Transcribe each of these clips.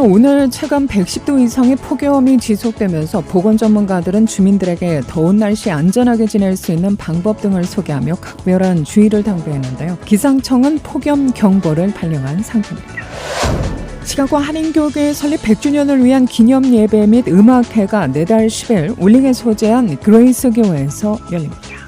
오늘 체감 110도 이상의 폭염이 지속되면서 보건 전문가들은 주민들에게 더운 날씨 안전하게 지낼 수 있는 방법 등을 소개하며 각별한 주의를 당부했는데요. 기상청은 폭염 경보를 발령한 상태입니다. 시카고 한인교회 설립 100주년을 위한 기념 예배 및 음악회가 내달 10일 울링에 소재한 그레이스 교회에서 열립니다.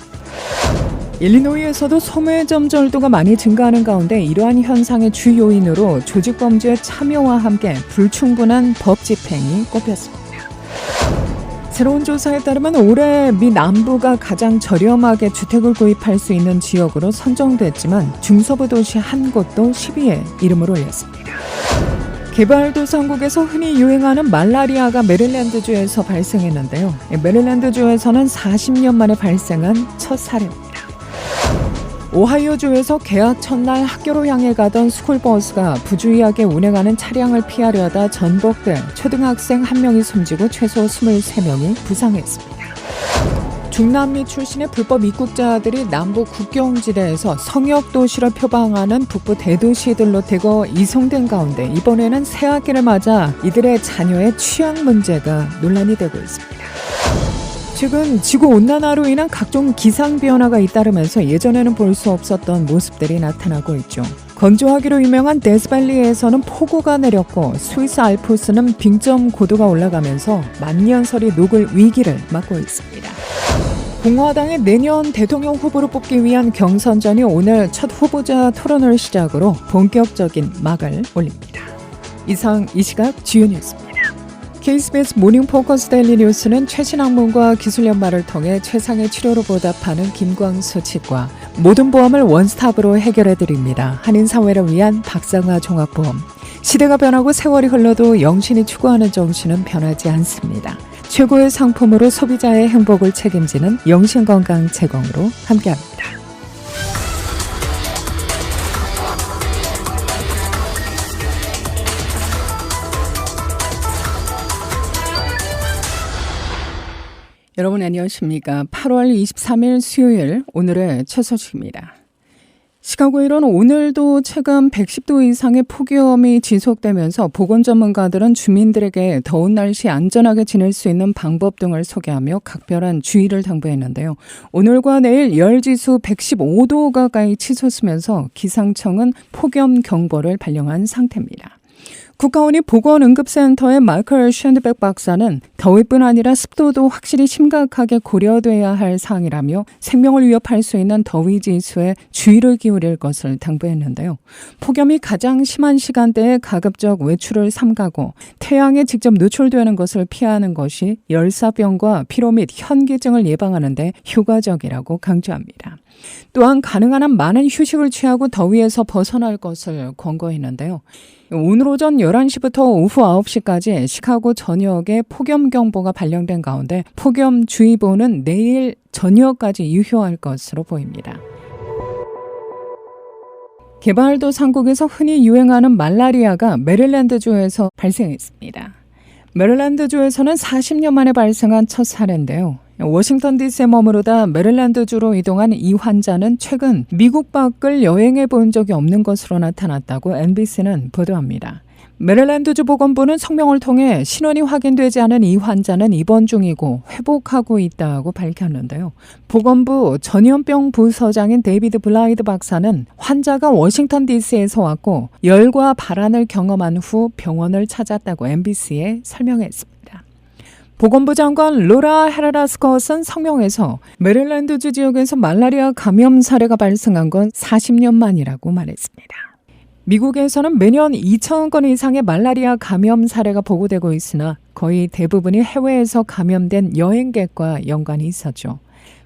일리노이에서도 소매점 절도가 많이 증가하는 가운데 이러한 현상의 주 요인으로 조직범죄의 참여와 함께 불충분한 법 집행이 꼽혔습니다. 새로운 조사에 따르면 올해 미 남부가 가장 저렴하게 주택을 구입할 수 있는 지역으로 선정됐지만 중서부 도시 한 곳도 10위에 이름을 올렸습니다. 개발도상국에서 흔히 유행하는 말라리아가 메릴랜드주에서 발생했는데요. 메릴랜드주에서는 40년 만에 발생한 첫 사례입니다. 오하이오주에서 개학 첫날 학교로 향해 가던 스쿨버스가 부주의하게 운행하는 차량을 피하려다 전복돼 초등학생 1명이 숨지고 최소 23명이 부상했습니다. 중남미 출신의 불법 입국자들이 남부 국경지대에서 성역도시를 표방하는 북부 대도시들로 대거 이송된 가운데 이번에는 새학기를 맞아 이들의 자녀의 취향 문제가 논란이 되고 있습니다. 최근 지구온난화로 인한 각종 기상변화가 잇따르면서 예전에는 볼 수 없었던 모습들이 나타나고 있죠. 건조하기로 유명한 데스밸리에서는 폭우가 내렸고 스위스 알프스는 빙점 고도가 올라가면서 만년설이 녹을 위기를 맞고 있습니다. 공화당의 내년 대통령 후보로 뽑기 위한 경선전이 오늘 첫 후보자 토론을 시작으로 본격적인 막을 올립니다. 이상 이 시각 주요 뉴스입니다. KBS 모닝 포커스 데일리 뉴스는 최신 학문과 기술 연마를 통해 최상의 치료로 보답하는 김광수 치과 모든 보험을 원스톱으로 해결해드립니다. 한인사회를 위한 박상아 종합보험. 시대가 변하고 세월이 흘러도 영신이 추구하는 정신은 변하지 않습니다. 최고의 상품으로 소비자의 행복을 책임지는 영신건강 제공으로 함께합니다. 여러분 안녕하십니까. 8월 23일 수요일 오늘의 첫 소식입니다. 시카고에는 오늘도 체감 110도 이상의 폭염이 지속되면서 보건 전문가들은 주민들에게 더운 날씨 안전하게 지낼 수 있는 방법 등을 소개하며 각별한 주의를 당부했는데요. 오늘과 내일 열지수 115도 가까이 치솟으면서 기상청은 폭염 경보를 발령한 상태입니다. 국가원이 보건응급센터의 마이클 쉔드백 박사는 더위뿐 아니라 습도도 확실히 심각하게 고려돼야 할 사항이라며 생명을 위협할 수 있는 더위 지수에 주의를 기울일 것을 당부했는데요. 폭염이 가장 심한 시간대에 가급적 외출을 삼가고 태양에 직접 노출되는 것을 피하는 것이 열사병과 피로 및 현기증을 예방하는 데 효과적이라고 강조합니다. 또한 가능한 한 많은 휴식을 취하고 더위에서 벗어날 것을 권고했는데요. 오늘 오전 11시부터 오후 9시까지 시카고 전역에 폭염경보가 발령된 가운데 폭염주의보는 내일 저녁까지 유효할 것으로 보입니다. 개발도상국에서 흔히 유행하는 말라리아가 메릴랜드주에서 발생했습니다. 메릴랜드주에서는 40년 만에 발생한 첫 사례인데요. 워싱턴 DC에 머무르다 메릴랜드주로 이동한 이 환자는 최근 미국 밖을 여행해 본 적이 없는 것으로 나타났다고 NBC는 보도합니다. 메릴랜드주 보건부는 성명을 통해 신원이 확인되지 않은 이 환자는 입원 중이고 회복하고 있다고 밝혔는데요. 보건부 전염병 부서장인 데이비드 블라이드 박사는 환자가 워싱턴 DC에서 왔고 열과 발한을 경험한 후 병원을 찾았다고 NBC에 설명했습니다. 보건부 장관 로라 헤라라 스콧은 성명에서 메릴랜드주 지역에서 말라리아 감염 사례가 발생한 건 40년 만이라고 말했습니다. 미국에서는 매년 2,000건 이상의 말라리아 감염 사례가 보고되고 있으나 거의 대부분이 해외에서 감염된 여행객과 연관이 있었죠.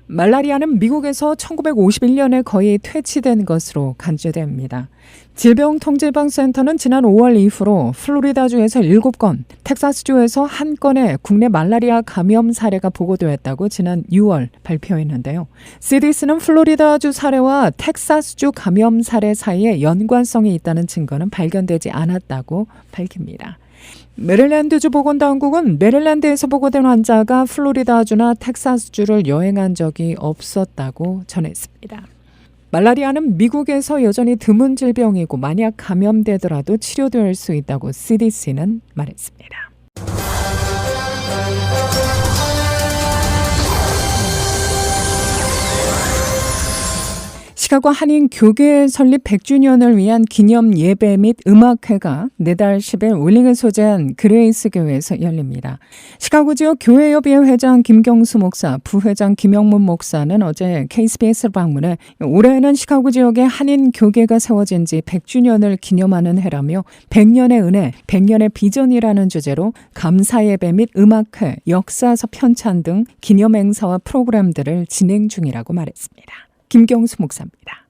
말라리아는 미국에서 1951년에 거의 퇴치된 것으로 간주됩니다. 질병통제예방센터는 지난 5월 이후로 플로리다주에서 7건, 텍사스주에서 1건의 국내 말라리아 감염 사례가 보고되었다고 지난 6월 발표했는데요. CDC는 플로리다주 사례와 텍사스주 감염 사례 사이에 연관성이 있다는 증거는 발견되지 않았다고 밝힙니다. 메릴랜드주 보건당국은 메릴랜드에서 보고된 환자가 플로리다주나 텍사스주를 여행한 적이 없었다고 전했습니다. 말라리아는 미국에서 여전히 드문 질병이고 만약 감염되더라도 치료될 수 있다고 CDC는 말했습니다. 시카고 한인 교계 설립 100주년을 위한 기념 예배 및 음악회가 내달 10일 윌링을 소재한 그레이스 교회에서 열립니다. 시카고 지역 교회협의회 회장 김경수 목사, 부회장 김영문 목사는 어제 KBS를 방문해 올해는 시카고 지역에 한인 교계가 세워진 지 100주년을 기념하는 해라며 100년의 은혜, 100년의 비전이라는 주제로 감사 예배 및 음악회, 역사서 편찬 등 기념 행사와 프로그램들을 진행 중이라고 말했습니다. 김경수 목사입니다.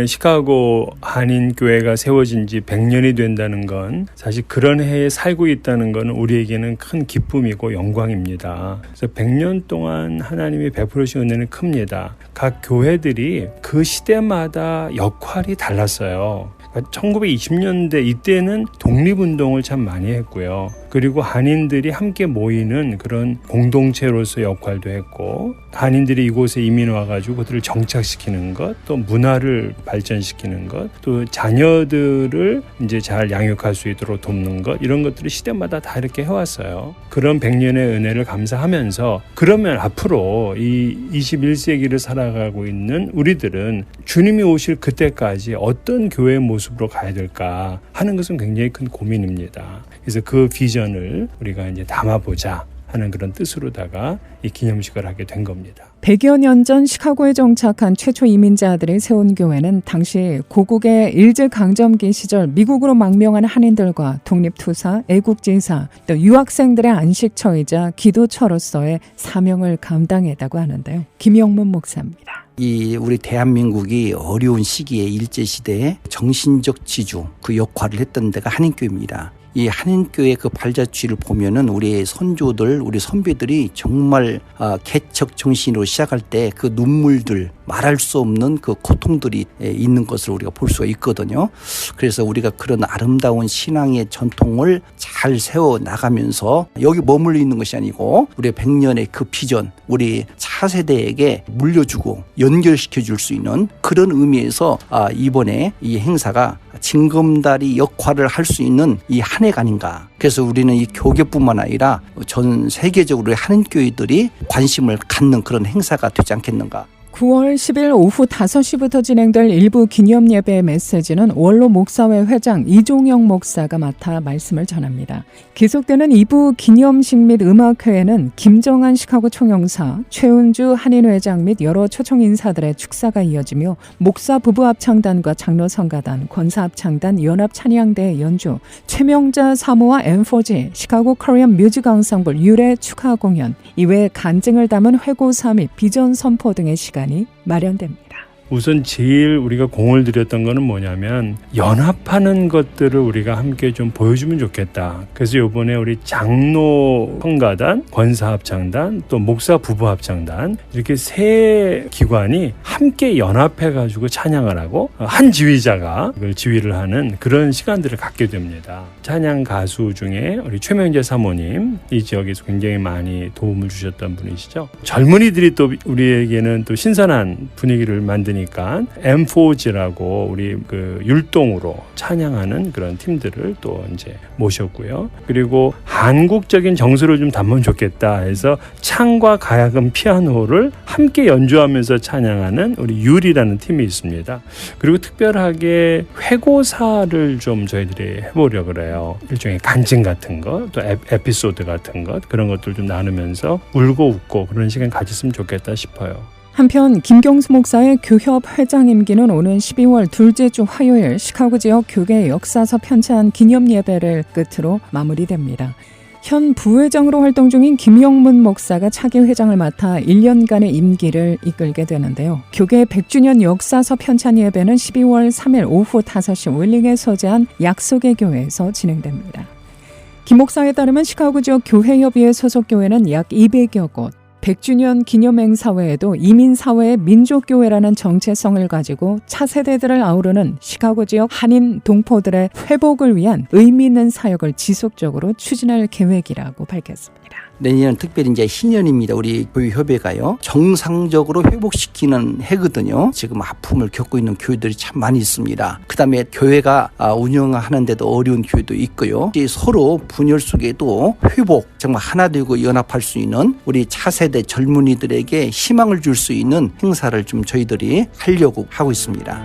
시카고 한인교회가 세워진 지 100년이 된다는 건 사실 그런 해에 살고 있다는 건 우리에게는 큰 기쁨이고 영광입니다. 그래서 100년 동안 하나님이 베풀으신 은혜는 큽니다. 각 교회들이 그 시대마다 역할이 달랐어요. 1920년대 이때는 독립운동을 참 많이 했고요. 그리고 한인들이 함께 모이는 그런 공동체로서 역할도 했고, 한인들이 이곳에 이민 와가지고 그들을 정착시키는 것, 또 문화를 발전시키는 것, 또 자녀들을 이제 잘 양육할 수 있도록 돕는 것, 이런 것들을 시대마다 다 이렇게 해왔어요. 그런 100년의 은혜를 감사하면서, 그러면 앞으로 이 21세기를 살아가고 있는 우리들은 주님이 오실 그때까지 어떤 교회의 모습으로 가야 될까 하는 것은 굉장히 큰 고민입니다. 그래서 그 비전을 우리가 이제 담아보자 하는 그런 뜻으로다가 이 기념식을 하게 된 겁니다. 100여 년 전 시카고에 정착한 최초 이민자들이 세운 교회는 당시 고국의 일제강점기 시절 미국으로 망명한 한인들과 독립투사, 애국지사, 또 유학생들의 안식처이자 기도처로서의 사명을 감당했다고 하는데요. 김영문 목사입니다. 우리 대한민국이 어려운 시기에 일제시대에 정신적 지주 그 역할을 했던 데가 한인교회입니다. 이 한인교회 그 발자취를 보면은 우리 선조들, 우리 선배들이 정말 개척 정신으로 시작할 때 그 눈물들, 말할 수 없는 그 고통들이 있는 것을 우리가 볼 수가 있거든요. 그래서 우리가 그런 아름다운 신앙의 전통을 잘 세워 나가면서 여기 머물러 있는 것이 아니고 우리 100년의 그 비전, 우리 차세대에게 물려주고 연결시켜 줄 수 있는 그런 의미에서 이번에 이 행사가 징검다리 역할을 할 수 있는 이 한 해가 아닌가. 그래서 우리는 이 교계뿐만 아니라 전 세계적으로 한인교회들이 관심을 갖는 그런 행사가 되지 않겠는가. 9월 10일 오후 5시부터 진행될 일부 기념 예배의 메시지는 원로 목사회 회장 이종영 목사가 맡아 말씀을 전합니다. 계속되는 2부 기념식 및 음악회에는 김정한 시카고 총영사, 최은주 한인회장 및 여러 초청 인사들의 축사가 이어지며 목사 부부 합창단과 장로 성가단, 권사 합창단, 연합 찬양대 연주, 최명자 사모와 M4G, 시카고 코리안 뮤직 앙상블 유래 축하 공연, 이외에 간증을 담은 회고사 및 비전 선포 등의 시간이 마련됩니다. 우선 제일 우리가 공을 들였던 거는 뭐냐면 연합하는 것들을 우리가 함께 좀 보여주면 좋겠다. 그래서 이번에 우리 장로 성가단, 권사 합창단, 또 목사 부부 합창단 이렇게 세 기관이 함께 연합해가지고 찬양을 하고 한 지휘자가 그걸 지휘를 하는 그런 시간들을 갖게 됩니다. 찬양 가수 중에 우리 최명재 사모님 이 지역에서 굉장히 많이 도움을 주셨던 분이시죠. 젊은이들이 또 우리에게는 또 신선한 분위기를 만드니까 M4G라고 우리 그 율동으로 찬양하는 그런 팀들을 또 이제 모셨고요. 그리고 한국적인 정서를 좀 담으면 좋겠다 해서 창과 가야금, 피아노를 함께 연주하면서 찬양하는 우리 율이라는 팀이 있습니다. 그리고 특별하게 회고사를 좀 저희들이 해보려고 그래요. 일종의 간증 같은 거, 또 에피소드 같은 것, 그런 것들 좀 나누면서 울고 웃고 그런 시간 가졌으면 좋겠다 싶어요. 한편 김경수 목사의 교협 회장 임기는 오는 12월 둘째 주 화요일 시카고 지역 교계 역사서 편찬 기념 예배를 끝으로 마무리됩니다. 현 부회장으로 활동 중인 김영문 목사가 차기 회장을 맡아 1년간의 임기를 이끌게 되는데요. 교계 100주년 역사서 편찬 예배는 12월 3일 오후 5시 윌링에 소재한 약속의 교회에서 진행됩니다. 김 목사에 따르면 시카고 지역 교회협의회 소속 교회는 약 200여 곳, 100주년 기념행사 외에도 이민사회의 민족교회라는 정체성을 가지고 차세대들을 아우르는 시카고 지역 한인 동포들의 회복을 위한 의미 있는 사역을 지속적으로 추진할 계획이라고 밝혔습니다. 내년은 특별히 이제 희년입니다. 우리 교회협회가요. 정상적으로 회복시키는 해거든요. 지금 아픔을 겪고 있는 교회들이 참 많이 있습니다. 그다음에 교회가 운영하는데도 어려운 교회도 있고요. 서로 분열 속에도 회복, 정말 하나 되고 연합할 수 있는 우리 차세대 젊은이들에게 희망을 줄 수 있는 행사를 좀 저희들이 하려고 하고 있습니다.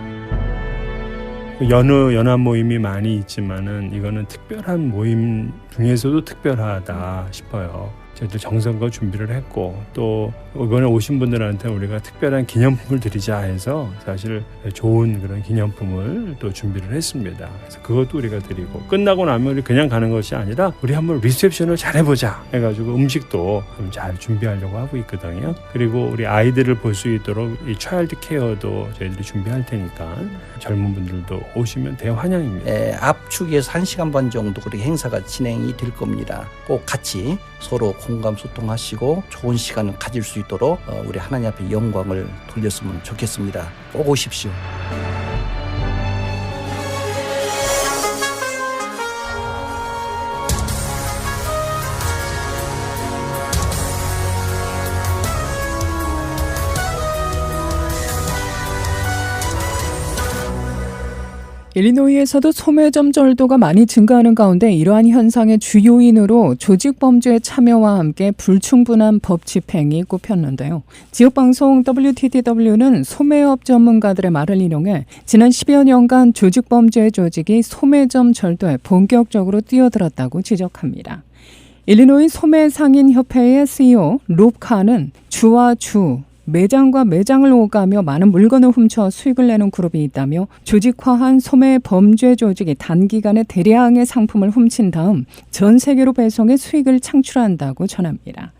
여느 연합 모임이 많이 있지만은 이거는 특별한 모임 중에서도 특별하다 싶어요. 저희들 정성과 준비를 했고 또 이번에 오신 분들한테 우리가 특별한 기념품을 드리자 해서 사실 좋은 그런 기념품을 또 준비를 했습니다. 그래서 그것도 우리가 드리고 끝나고 나면 우리 그냥 가는 것이 아니라 우리 한번 리셉션을 잘 해보자 해가지고 음식도 잘 준비하려고 하고 있거든요. 그리고 우리 아이들을 볼 수 있도록 이 차일드 케어도 저희들이 준비할 테니까 젊은 분들도 오시면 대환영입니다. 압축에서 1시간 반 정도 그렇게 행사가 진행이 될 겁니다. 꼭 같이 서로 공감 소통하시고 좋은 시간을 가질 수 있도록 우리 하나님 앞에 영광을 돌렸으면 좋겠습니다. 꼭 오십시오. 일리노이에서도 소매점 절도가 많이 증가하는 가운데 이러한 현상의 주요인으로 조직범죄의 참여와 함께 불충분한 법 집행이 꼽혔는데요. 지역방송 WTTW는 소매업 전문가들의 말을 인용해 지난 10여 년간 조직범죄 조직이 소매점 절도에 본격적으로 뛰어들었다고 지적합니다. 일리노이 소매상인협회의 CEO 롭 카는 주와 주, 매장과 매장을 오가며 많은 물건을 훔쳐 수익을 내는 그룹이 있다며 조직화한 소매 범죄 조직이 단기간에 대량의 상품을 훔친 다음 전 세계로 배송해 수익을 창출한다고 전합니다.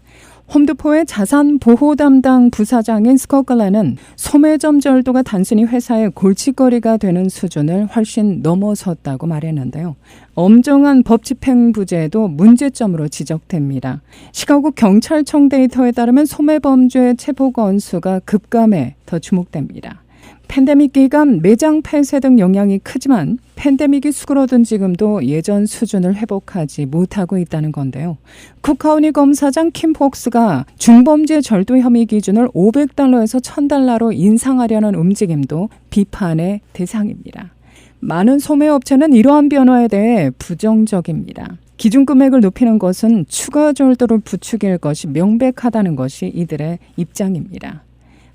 홈드포의 자산 보호 담당 부사장인 스코틀랜은 소매점 절도가 단순히 회사의 골칫거리가 되는 수준을 훨씬 넘어섰다고 말했는데요. 엄정한 법 집행 부재도 문제점으로 지적됩니다. 시카고 경찰청 데이터에 따르면 소매범죄 체포 건수가 급감해 더 주목됩니다. 팬데믹 기간 매장 폐쇄 등 영향이 크지만 팬데믹이 수그러든 지금도 예전 수준을 회복하지 못하고 있다는 건데요. 쿡카운티 검사장 킴 폭스가 중범죄 절도 혐의 기준을 $500에서 $1,000로 인상하려는 움직임도 비판의 대상입니다. 많은 소매업체는 이러한 변화에 대해 부정적입니다. 기준 금액을 높이는 것은 추가 절도를 부추길 것이 명백하다는 것이 이들의 입장입니다.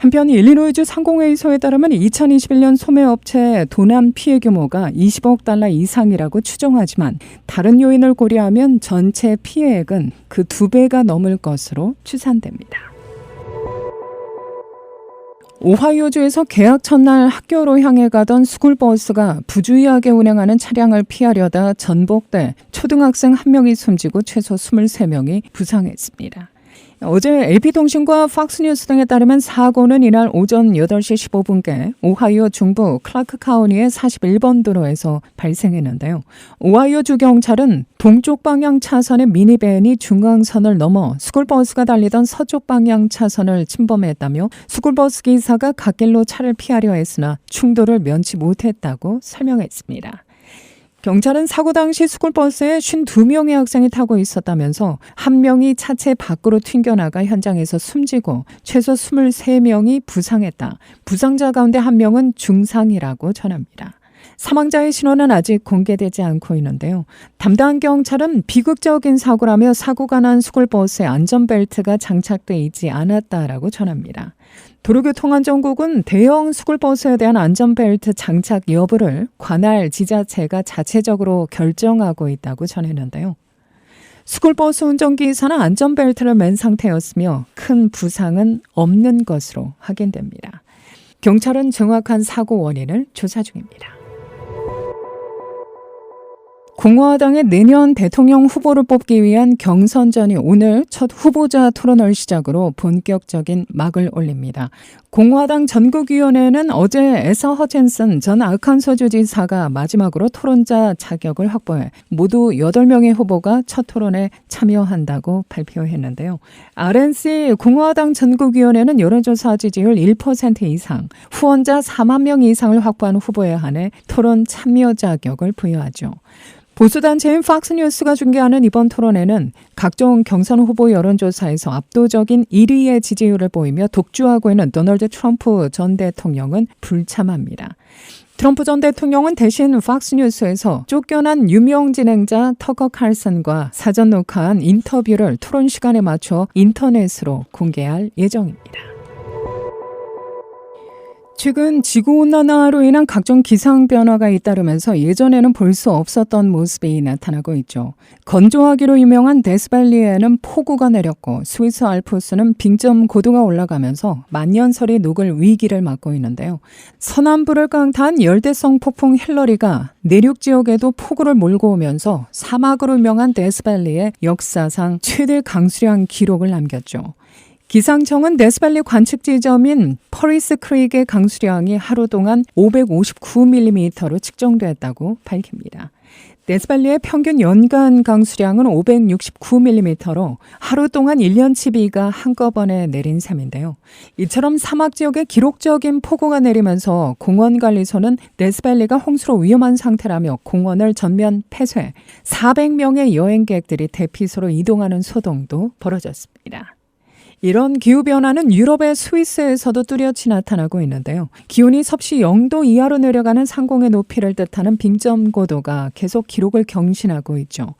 한편 일리노이주 상공회의소에 따르면 2021년 소매업체 도난 피해 규모가 $20억 이상이라고 추정하지만 다른 요인을 고려하면 전체 피해액은 그 2배가 넘을 것으로 추산됩니다. 오하이오주에서 개학 첫날 학교로 향해 가던 스쿨버스가 부주의하게 운행하는 차량을 피하려다 전복돼 초등학생 1명이 숨지고 최소 23명이 부상했습니다. 어제 AP통신과 팍스뉴스 등에 따르면 사고는 이날 오전 8시 15분께 오하이오 중부 클라크 카운티의 41번 도로에서 발생했는데요. 오하이오주 경찰은 동쪽 방향 차선의 미니밴이 중앙선을 넘어 스쿨버스가 달리던 서쪽 방향 차선을 침범했다며 스쿨버스 기사가 갓길로 차를 피하려 했으나 충돌을 면치 못했다고 설명했습니다. 경찰은 사고 당시 스쿨버스에 52명의 학생이 타고 있었다면서 1명이 차체 밖으로 튕겨나가 현장에서 숨지고 최소 23명이 부상했다. 부상자 가운데 1명은 중상이라고 전합니다. 사망자의 신원은 아직 공개되지 않고 있는데요. 담당 경찰은 비극적인 사고라며 사고가 난 스쿨버스에 안전벨트가 장착돼 있지 않았다라고 전합니다. 도로교통안전국은 대형 스쿨버스에 대한 안전벨트 장착 여부를 관할 지자체가 자체적으로 결정하고 있다고 전했는데요. 스쿨버스 운전기사는 안전벨트를 맨 상태였으며 큰 부상은 없는 것으로 확인됩니다. 경찰은 정확한 사고 원인을 조사 중입니다. 공화당의 내년 대통령 후보를 뽑기 위한 경선전이 오늘 첫 후보자 토론을 시작으로 본격적인 막을 올립니다. 공화당 전국위원회는 어제 에서 허친슨 전 아칸소주 지사가 마지막으로 토론자 자격을 확보해 모두 8명의 후보가 첫 토론에 참여한다고 발표했는데요. RNC 공화당 전국위원회는 여론조사 지지율 1% 이상, 후원자 4만 명 이상을 확보한 후보에 한해 토론 참여 자격을 부여하죠. 보수단체인 팍스뉴스가 중계하는 이번 토론회는 각종 경선 후보 여론조사에서 압도적인 1위의 지지율을 보이며 독주하고 있는 도널드 트럼프 전 대통령은 불참합니다. 트럼프 전 대통령은 대신 팍스뉴스에서 쫓겨난 유명 진행자 터커 칼슨과 사전 녹화한 인터뷰를 토론 시간에 맞춰 인터넷으로 공개할 예정입니다. 최근 지구온난화로 인한 각종 기상변화가 잇따르면서 예전에는 볼 수 없었던 모습이 나타나고 있죠. 건조하기로 유명한 데스밸리에는 폭우가 내렸고 스위스 알프스는 빙점 고도가 올라가면서 만년설이 녹을 위기를 맞고 있는데요. 서남부를 깡탄 열대성 폭풍 힐러리가 내륙 지역에도 폭우를 몰고 오면서 사막으로 유명한 데스밸리에 역사상 최대 강수량 기록을 남겼죠. 기상청은 데스밸리 관측 지점인 퍼리스 크릭의 강수량이 하루 동안 559mm로 측정됐다고 밝힙니다. 데스밸리의 평균 연간 강수량은 569mm로 하루 동안 1년치 비가 한꺼번에 내린 셈인데요. 이처럼 사막 지역에 기록적인 폭우가 내리면서 공원관리소는 데스밸리가 홍수로 위험한 상태라며 공원을 전면 폐쇄, 400명의 여행객들이 대피소로 이동하는 소동도 벌어졌습니다. 이런 기후변화는 유럽의 스위스에서도 뚜렷이 나타나고 있는데요. 기온이 섭씨 0도 이하로 내려가는 상공의 높이를 뜻하는 빙점 고도가 계속 기록을 경신하고 있죠.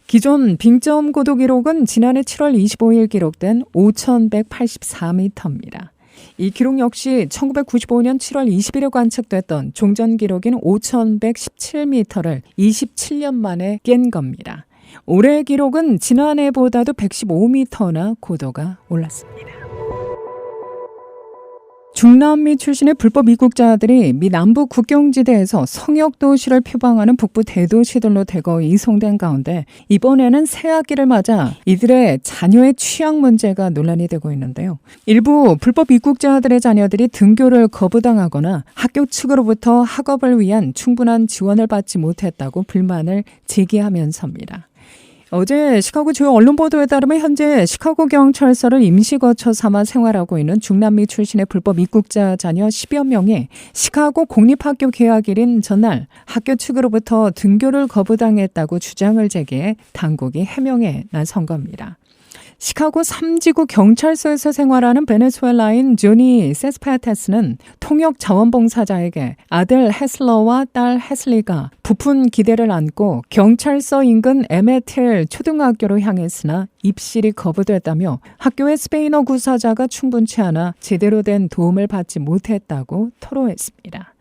기존 빙점 고도 기록은 지난해 7월 25일 기록된 5,184m입니다. 이 기록 역시 1995년 7월 20일에 관측됐던 종전 기록인 5,117m를 27년 만에 깬 겁니다. 올해의 기록은 지난해보다도 115m나 고도가 올랐습니다. 중남미 출신의 불법 입국자들이 미 남부 국경지대에서 성역도시를 표방하는 북부 대도시들로 대거 이송된 가운데 이번에는 새학기를 맞아 이들의 자녀의 취향 문제가 논란이 되고 있는데요. 일부 불법 입국자들의 자녀들이 등교를 거부당하거나 학교 측으로부터 학업을 위한 충분한 지원을 받지 못했다고 불만을 제기하면서입니다. 어제 시카고 주요 언론 보도에 따르면 현재 시카고 경찰서를 임시거처 삼아 생활하고 있는 중남미 출신의 불법 입국자 자녀 10여 명이 시카고 공립학교 개학일인 전날 학교 측으로부터 등교를 거부당했다고 주장을 제기해 당국이 해명에 나선 겁니다. 시카고 3지구 경찰서에서 생활하는 베네수엘라인 조니 세스파테스는 통역 자원봉사자에게 아들 헤슬러와 딸 헤슬리가 부푼 기대를 안고 경찰서 인근 에메틸 초등학교로 향했으나 입실이 거부됐다며 학교의 스페인어 구사자가 충분치 않아 제대로 된 도움을 받지 못했다고 토로했습니다.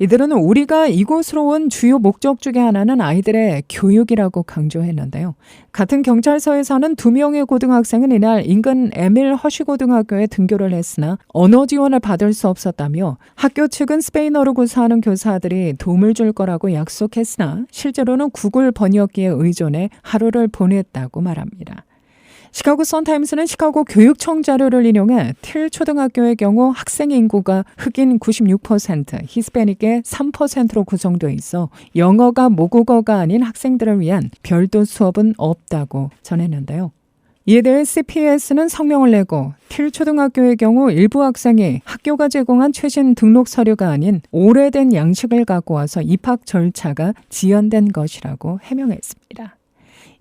이들은 우리가 이곳으로 온 주요 목적 중에 하나는 아이들의 교육이라고 강조했는데요. 같은 경찰서에서는 2명의 고등학생은 이날 인근 에밀 허쉬 고등학교에 등교를 했으나 언어 지원을 받을 수 없었다며 학교 측은 스페인어로 구사하는 교사들이 도움을 줄 거라고 약속했으나 실제로는 구글 번역기에 의존해 하루를 보냈다고 말합니다. 시카고 선타임스는 시카고 교육청 자료를 인용해 틸 초등학교의 경우 학생 인구가 흑인 96%, 히스패닉의 3%로 구성되어 있어 영어가 모국어가 아닌 학생들을 위한 별도 수업은 없다고 전했는데요. 이에 대해 CPS는 성명을 내고 틸 초등학교의 경우 일부 학생이 학교가 제공한 최신 등록 서류가 아닌 오래된 양식을 갖고 와서 입학 절차가 지연된 것이라고 해명했습니다.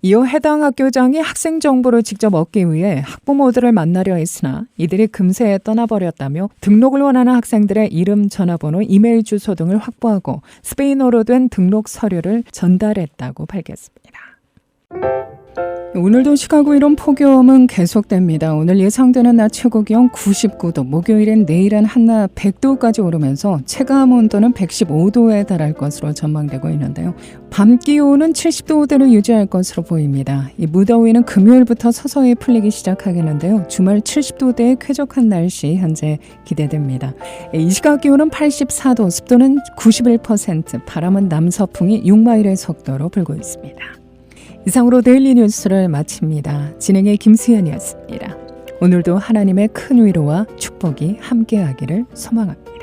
이어 해당 학교장이 학생 정보를 직접 얻기 위해 학부모들을 만나려 했으나 이들이 금세 떠나버렸다며 등록을 원하는 학생들의 이름, 전화번호, 이메일 주소 등을 확보하고 스페인어로 된 등록 서류를 전달했다고 밝혔습니다. 오늘도 시카고 이론 폭염은 계속됩니다. 오늘 예상되는 낮 최고 기온 99도, 목요일엔 내일은 한낮 100도까지 오르면서 체감 온도는 115도에 달할 것으로 전망되고 있는데요. 밤 기온은 70도대로 유지할 것으로 보입니다. 이 무더위는 금요일부터 서서히 풀리기 시작하겠는데요. 주말 70도대의 쾌적한 날씨 현재 기대됩니다. 이 시각 기온은 84도, 습도는 91%, 바람은 남서풍이 6마일의 속도로 불고 있습니다. 이상으로 데일리 뉴스를 마칩니다. 진행의 김수현이었습니다. 오늘도 하나님의 큰 위로와 축복이 함께하기를 소망합니다.